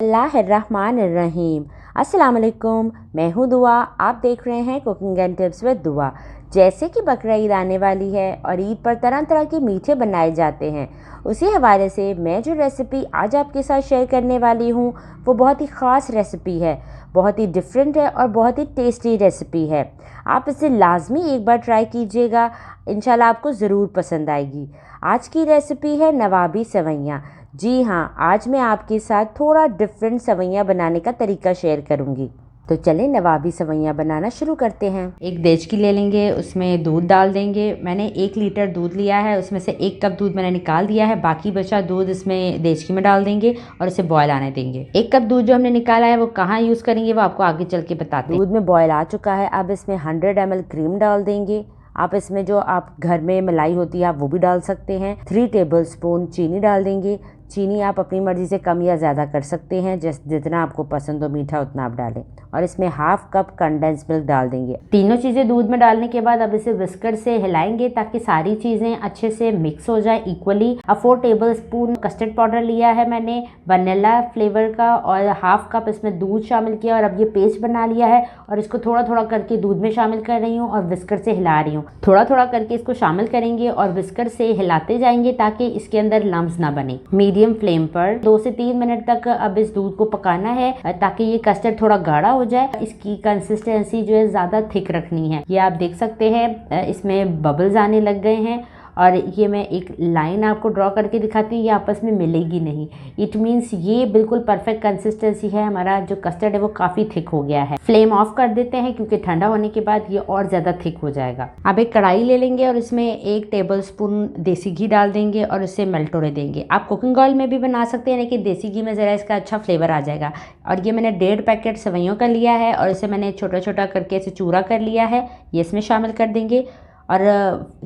बिस्मिल्लाहिर्रहमानिर्रहीम। अस्सलाम वालेकुम, मैं हूँ दुआ। आप देख रहे हैं कुकिंग एंड टिप्स विद दुआ। जैसे कि बकरा ईद आने वाली है और ईद पर तरह तरह के मीठे बनाए जाते हैं, उसी हवाले से मैं जो रेसिपी आज आपके साथ शेयर करने वाली हूँ वो बहुत ही ख़ास रेसिपी है, बहुत ही डिफरेंट है और बहुत ही टेस्टी रेसिपी है। आप इसे लाजमी एक बार ट्राई कीजिएगा, इंशाल्लाह आपको ज़रूर पसंद आएगी। आज की रेसिपी है नवाबी सेवइयाँ। जी हाँ, आज मैं आपके साथ थोड़ा डिफरेंट सेवइयाँ बनाने का तरीका शेयर करूँगी। तो चलें नवाबी सेवइयाँ बनाना शुरू करते हैं। एक देचकी ले लेंगे, उसमें दूध डाल देंगे। मैंने 1 लीटर दूध लिया है, उसमें से 1 कप दूध मैंने निकाल दिया है। बाकी बचा दूध इसमें देचकी में डाल देंगे और इसे बॉयल आने देंगे। 1 कप दूध जो हमने निकाला है वो कहाँ यूज़ करेंगे वो आपको आगे चल के बताते हैं। दूध में बॉयल आ चुका है, अब इसमें 100 ml क्रीम डाल देंगे। आप इसमें जो आप घर में मलाई होती है आप वो भी डाल सकते हैं। 3 टेबलस्पून चीनी डाल देंगे। चीनी आप अपनी मर्ज़ी से कम या ज़्यादा कर सकते हैं, जितना आपको पसंद हो मीठा उतना आप डालें। और इसमें 1/2 कप कंडेंस मिल्क डाल देंगे। तीनों चीज़ें दूध में डालने के बाद अब इसे विस्कर से हिलाएंगे ताकि सारी चीज़ें अच्छे से मिक्स हो जाए इक्वली। अब 4 टेबलस्पून कस्टर्ड पाउडर लिया है मैंने वनीला फ्लेवर का और 1/2 कप इसमें दूध शामिल किया और अब ये पेस्ट बना लिया है और इसको थोड़ा थोड़ा करके दूध में शामिल कर रही हूँ और विस्कर से हिला रही हूँ। थोड़ा थोड़ा करके इसको शामिल करेंगे और विस्कर से हिलाते जाएंगे ताकि इसके अंदर लम्स ना बने। मीडियम फ्लेम पर 2 से 3 मिनट तक अब इस दूध को पकाना है ताकि ये कस्टर्ड थोड़ा गाढ़ा हो जाए। इसकी कंसिस्टेंसी जो है ज़्यादा थिक रखनी है। ये आप देख सकते हैं इसमें बबल्स आने लग गए हैं और ये मैं एक लाइन आपको ड्रॉ करके दिखाती हूँ, ये आपस में मिलेगी नहीं। इट मीन्स ये बिल्कुल परफेक्ट कंसिस्टेंसी है। हमारा जो कस्टर्ड है वो काफ़ी थिक हो गया है। फ्लेम ऑफ कर देते हैं क्योंकि ठंडा होने के बाद ये और ज़्यादा थिक हो जाएगा। अब एक कढ़ाई ले लेंगे और इसमें 1 टेबलस्पून देसी घी डाल देंगे और इसे मेल्ट होने देंगे। आप कुकिंग ऑयल में भी बना सकते हैं लेकिन देसी घी में ज़रा इसका अच्छा फ्लेवर आ जाएगा। और ये मैंने 1.5 पैकेट सेवइयों का लिया है और इसे मैंने छोटा छोटा करके इसे चूरा कर लिया है, ये इसमें शामिल कर देंगे। और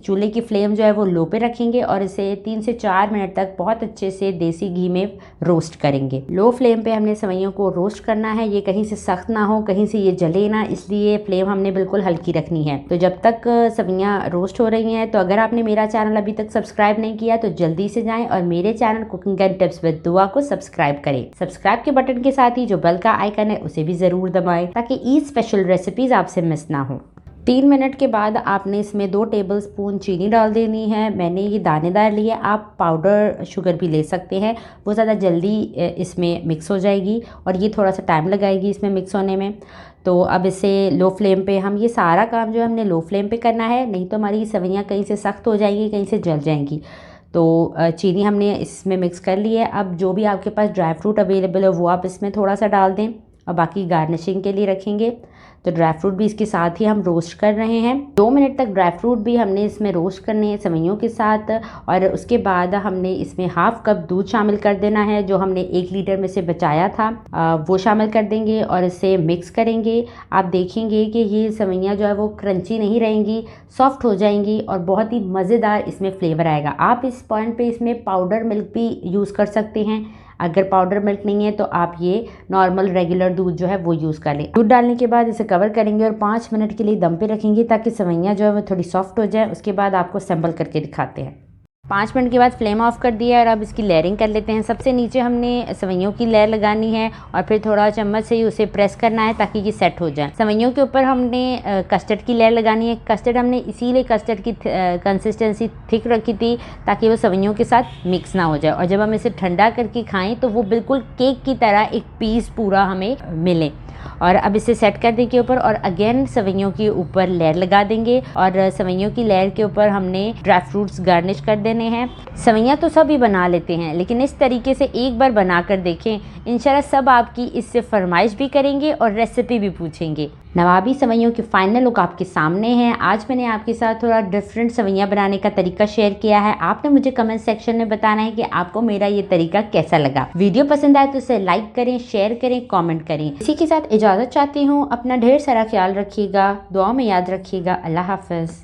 चूल्हे की फ्लेम जो है वो लो पे रखेंगे और इसे 3 से 4 मिनट तक बहुत अच्छे से देसी घी में रोस्ट करेंगे। लो फ्लेम पे हमने सेवइयों को रोस्ट करना है, ये कहीं से सख्त ना हो, कहीं से ये जले ना, इसलिए फ्लेम हमने बिल्कुल हल्की रखनी है। तो जब तक सेवइयाँ रोस्ट हो रही हैं, तो अगर आपने मेरा चैनल अभी तक सब्सक्राइब नहीं किया तो जल्दी से जाएँ और मेरे channel cooking and tips with दुआ को सब्सक्राइब करें। सब्सक्राइब के बटन के साथ ही जो बेल का आइकन है उसे भी ज़रूर दबाएं ताकि ईद स्पेशल रेसिपीज़ आपसे मिस ना हो। 3 मिनट के बाद आपने इसमें 2 टेबलस्पून चीनी डाल देनी है। मैंने ये दानेदार लिए, आप पाउडर शुगर भी ले सकते हैं, वो ज़्यादा जल्दी इसमें मिक्स हो जाएगी और ये थोड़ा सा टाइम लगाएगी इसमें मिक्स होने में। तो अब इसे लो फ्लेम पे हम ये सारा काम जो है हमने लो फ्लेम पे करना है, नहीं तो हमारी सेवइयाँ कहीं से सख्त हो जाएंगी, कहीं से जल जाएंगी। तो चीनी हमने इसमें मिक्स कर ली है। अब जो भी आपके पास ड्राई फ्रूट अवेलेबल है वो आप इसमें थोड़ा सा डाल दें और बाकी गार्निशिंग के लिए रखेंगे। तो ड्राई फ्रूट भी इसके साथ ही हम रोस्ट कर रहे हैं। 2 मिनट तक ड्राई फ्रूट भी हमने इसमें रोस्ट करने हैं सेवइयों के साथ और उसके बाद हमने इसमें 1/2 कप दूध शामिल कर देना है जो हमने 1 लीटर में से बचाया था, वो शामिल कर देंगे और इसे मिक्स करेंगे। आप देखेंगे कि ये सेवइयाँ जो है वो क्रंची नहीं रहेंगी, सॉफ्ट हो जाएंगी और बहुत ही मज़ेदार इसमें फ्लेवर आएगा। आप इस पॉइंट पे इसमें पाउडर मिल्क भी यूज़ कर सकते हैं। अगर पाउडर मिल्क नहीं है तो आप ये नॉर्मल रेगुलर दूध जो है वो यूज़ कर लें। दूध डालने के बाद इसे कवर करेंगे और 5 मिनट के लिए दम पे रखेंगे ताकि सेवइयाँ जो है वो थोड़ी सॉफ्ट हो जाए। उसके बाद आपको असेंबल करके दिखाते हैं। 5 मिनट के बाद फ्लेम ऑफ कर दिया और अब इसकी लेयरिंग कर लेते हैं। सबसे नीचे हमने सेवइयों की लेयर लगानी है और फिर थोड़ा चम्मच से ही उसे प्रेस करना है ताकि ये सेट हो जाए। सेवइयों के ऊपर हमने कस्टर्ड की लेयर लगानी है। कस्टर्ड हमने इसीलिए कस्टर्ड की कंसिस्टेंसी थिक रखी थी ताकि वो सेवइयों के साथ मिक्स ना हो जाए और जब हम इसे ठंडा करके खाएं तो वो बिल्कुल केक की तरह एक पीस पूरा हमें मिले। और अब इसे सेट कर देंगे ऊपर और अगेन सेवइयों के ऊपर लेयर लगा देंगे और सेवइयों की लेयर के ऊपर हमने ड्राई फ्रूट्स गार्निश कर देने हैं। सेवइयाँ तो सभी बना लेते हैं लेकिन इस तरीके से एक बार बना कर देखें, इंशाल्लाह सब आपकी इससे फरमाइश भी करेंगे और रेसिपी भी पूछेंगे। नवाबी सेवइयों की फाइनल लुक आपके सामने है। आज मैंने आपके साथ थोड़ा डिफरेंट सेवइयाँ बनाने का तरीका शेयर किया है। आपने मुझे कमेंट सेक्शन में बताना है कि आपको मेरा ये तरीका कैसा लगा। वीडियो पसंद आए तो इसे लाइक करें, शेयर करें, कमेंट करें। इसी के साथ इजाज़त चाहती हूँ। अपना ढेर सारा ख्याल रखिएगा, दुआ में याद रखिएगा। अल्लाह हाफ़िज़।